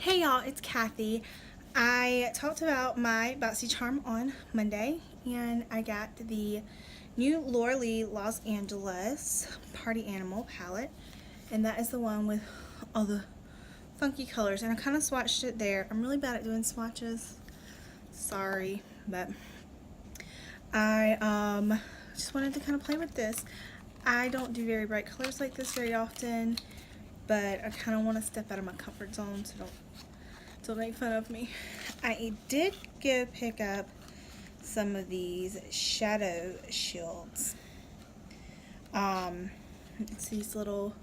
Hey y'all, it's Kathy. I talked about my boxycharm on Monday and I got the new Laura Lee Los Angeles Party Animal palette, and that is the one with all the funky colors, and I kind of swatched it there. I'm really bad at doing swatches, sorry, but I just wanted to kind of play with this. I don't do very bright colors like this very often, but I kind of want to step out of my comfort zone, so don't make fun of me. I did go pick up some of these shadow shields. It's these little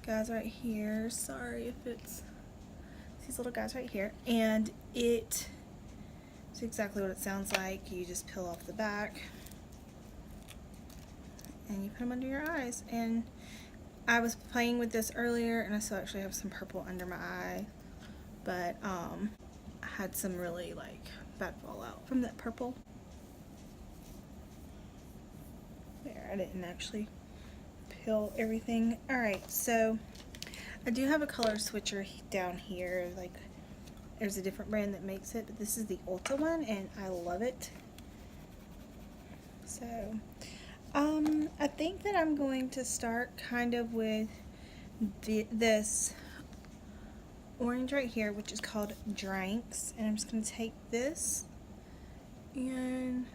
guys right here. Sorry if it's these little guys right here, and it's exactly what it sounds like. You just peel off the back and you put them under your eyes. And I was playing with this earlier, and I still actually have some purple under my eye, but I had some really bad fallout from that purple. There, I didn't actually peel everything. Alright, so I do have a color switcher down here. There's a different brand that makes it, but this is the Ulta one and I love it. So I think that I'm going to start kind of with this orange right here, which is called Drinks, and I'm just going to take this and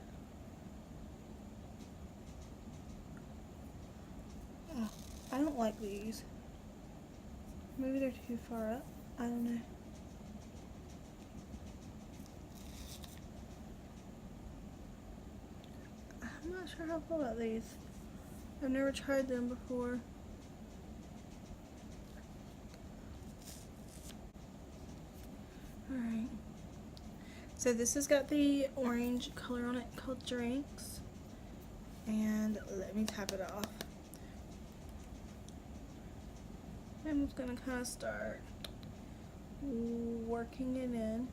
I don't like these. Maybe they're too far up. I don't know. I'm not sure how I feel about these. I've never tried them before. Alright. So this has got the orange color on it called Drinks. And let me tap it off. I'm just going to kind of start working it in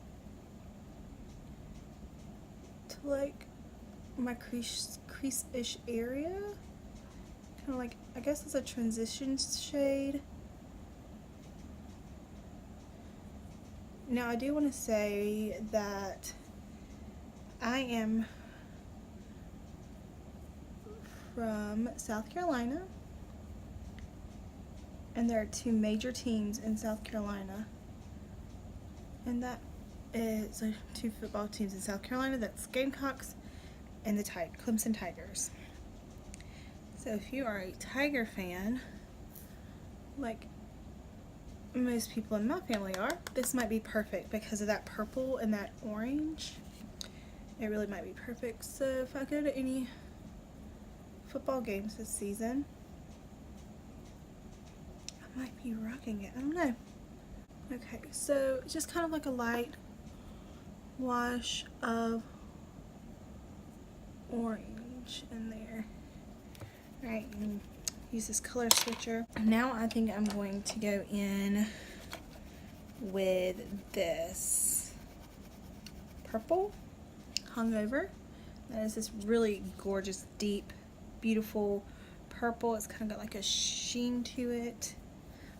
to my crease-ish area. Kind of I guess it's a transition shade. Now I do want to say that I am from South Carolina, and there are two major teams in South Carolina, and that is two football teams in South Carolina. That's Gamecocks and the Clemson Tigers. So if you are a Tiger fan, like most people in my family are, this might be perfect because of that purple and that orange. It really might be perfect. So if I go to any football games this season, I might be rocking it. I don't know. Okay, so just kind of like a light wash of orange in there. Alright, and use this color switcher. Now I think I'm going to go in with this purple hung over. That is this really gorgeous, deep, beautiful purple. It's kind of got like a sheen to it.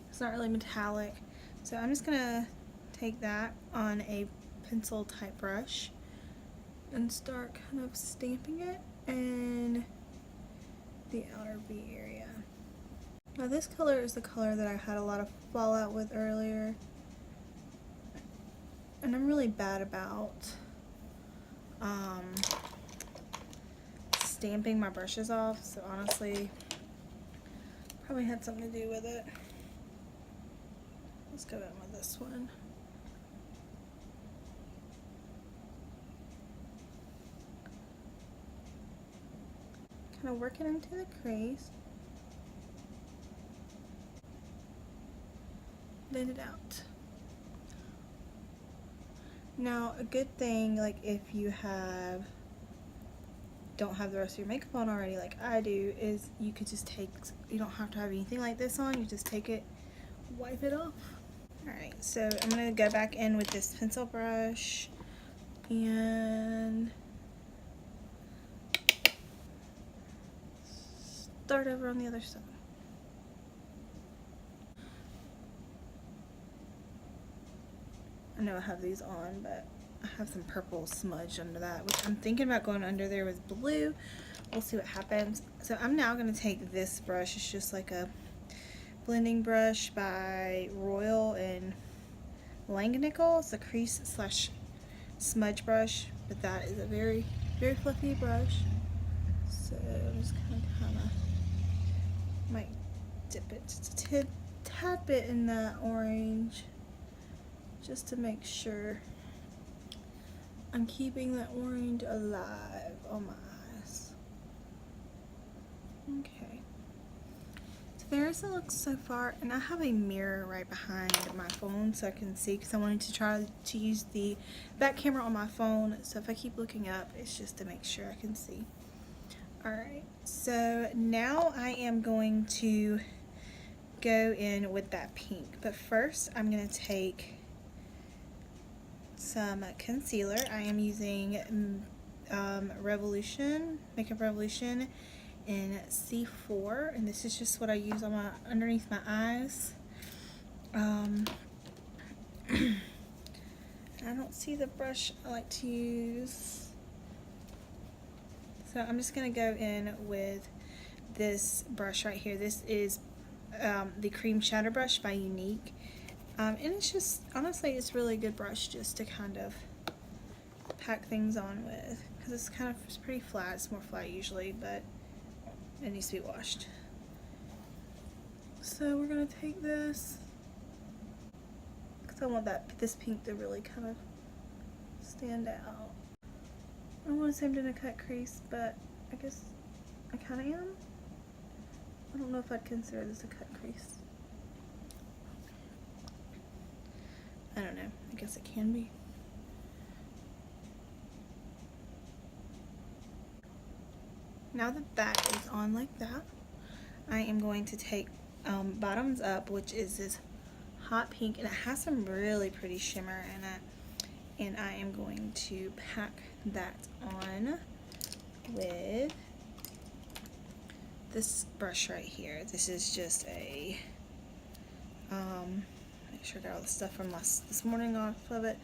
It's not really metallic. So I'm just gonna take that on a pencil type brush and start kind of stamping it in the outer V area. Now this color is the color that I had a lot of fallout with earlier, and I'm really bad about stamping my brushes off, so honestly probably had something to do with it. Let's go in with this one. Kind of work it into the crease. Blend it out. Now a good thing, if you don't have the rest of your makeup on already like I do, is you could just you don't have to have anything like this on, you just take it, wipe it off. Alright, so I'm going to go back in with this pencil brush and start over on the other side. I know I have these on, but I have some purple smudge under that, which I'm thinking about going under there with blue. We'll see what happens. So I'm now going to take this brush. It's just like a blending brush by Royal and Langnickel. It's a crease slash smudge brush, but that is a very, very fluffy brush. So I'm just kind of might dip it just a tad bit in that orange, just to make sure I'm keeping that orange alive on my eyes. Okay. So there's the look so far, and I have a mirror right behind my phone so I can see, because I wanted to try to use the back camera on my phone, so if I keep looking up, it's just to make sure I can see. Alright, so now I am going to go in with that pink, but first I'm going to take some concealer. I am using Makeup Revolution in C4, and this is just what I use on underneath my eyes. I don't see the brush I like to use, so I'm just going to go in with this brush right here. This is the Cream Shadow Brush by Unique. And it's just, honestly, it's really a good brush just to kind of pack things on with, because it's pretty flat. It's more flat usually, but it needs to be washed. So we're going to take this, because I want this pink to really kind of stand out. I don't want to say I'm doing a cut crease, but I guess I kind of am. I don't know if I'd consider this a cut crease. I don't know. I guess it can be. Now that that is on like that, I am going to take Bottoms Up, which is this hot pink, and it has some really pretty shimmer in it. And I am going to pack that on with this brush right here. This is just a, make sure I got all the stuff from this morning off of it.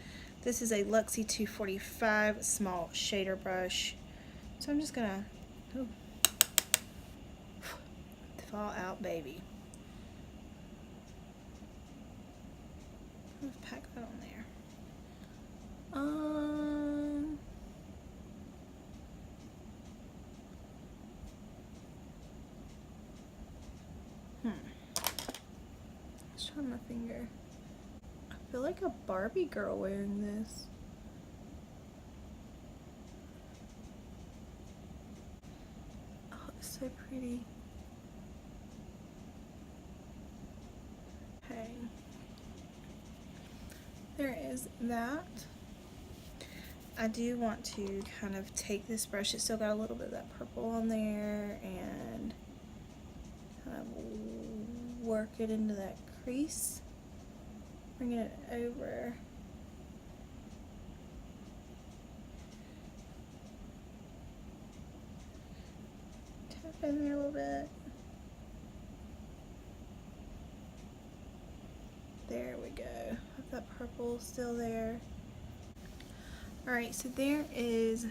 This is a Luxie 245 small shader brush. So I'm just gonna, fall out baby. Let's pack that on there. Let's try my finger. I feel like a Barbie girl wearing this. Oh, it's so pretty. Okay. There is that. I do want to kind of take this brush. It's still got a little bit of that purple on there, and kind of work it into that crease. Bringing it over. Tap in there a little bit. There we go. Have that purple still there. Alright, so there is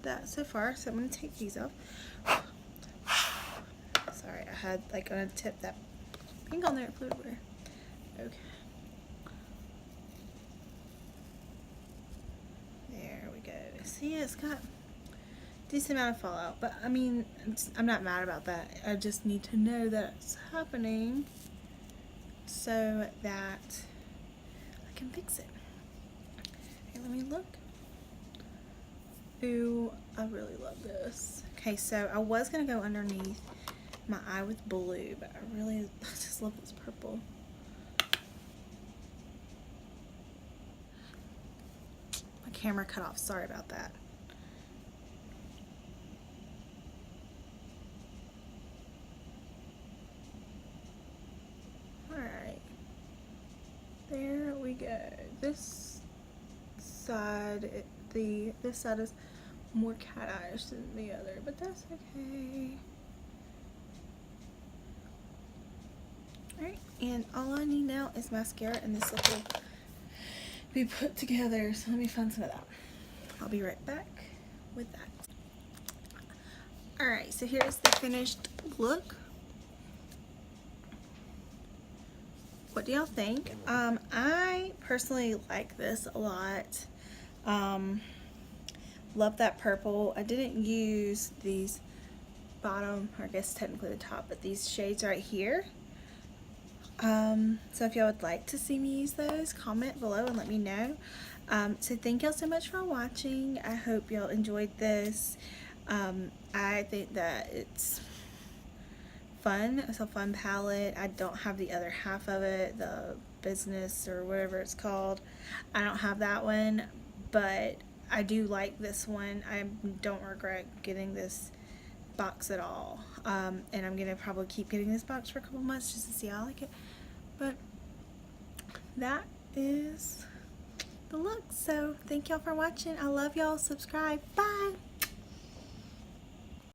that so far. So I'm going to take these off. Sorry, I had like on a tip that pink on there, it flew everywhere. Okay. There we go. See, it's got a decent amount of fallout, but I mean, I'm not mad about that. I just need to know that it's happening so that I can fix it. Okay, let me look. Ooh, I really love this. Okay, so I was going to go underneath my eye with blue, but I just love this purple. My camera cut off, sorry about that. Alright, there we go. This side, this side is more cat-eyeish than the other, but that's okay. Alright, and all I need now is mascara and this little be put together. So let me find some of that. I'll be right back with that. Alright, so here's the finished look. What do y'all think? I personally like this a lot. Love that purple. I didn't use these bottom, or I guess technically the top, but these shades right here. So if y'all would like to see me use those, comment below and let me know. So thank y'all so much for watching. I hope y'all enjoyed this. I think that it's fun. It's a fun palette. I don't have the other half of it, the business or whatever it's called. I don't have that one, but I do like this one. I don't regret getting this box at all. And I'm gonna probably keep getting this box for a couple months just to see how I like it. But that is the look. So thank y'all for watching. I love y'all. Subscribe. Bye.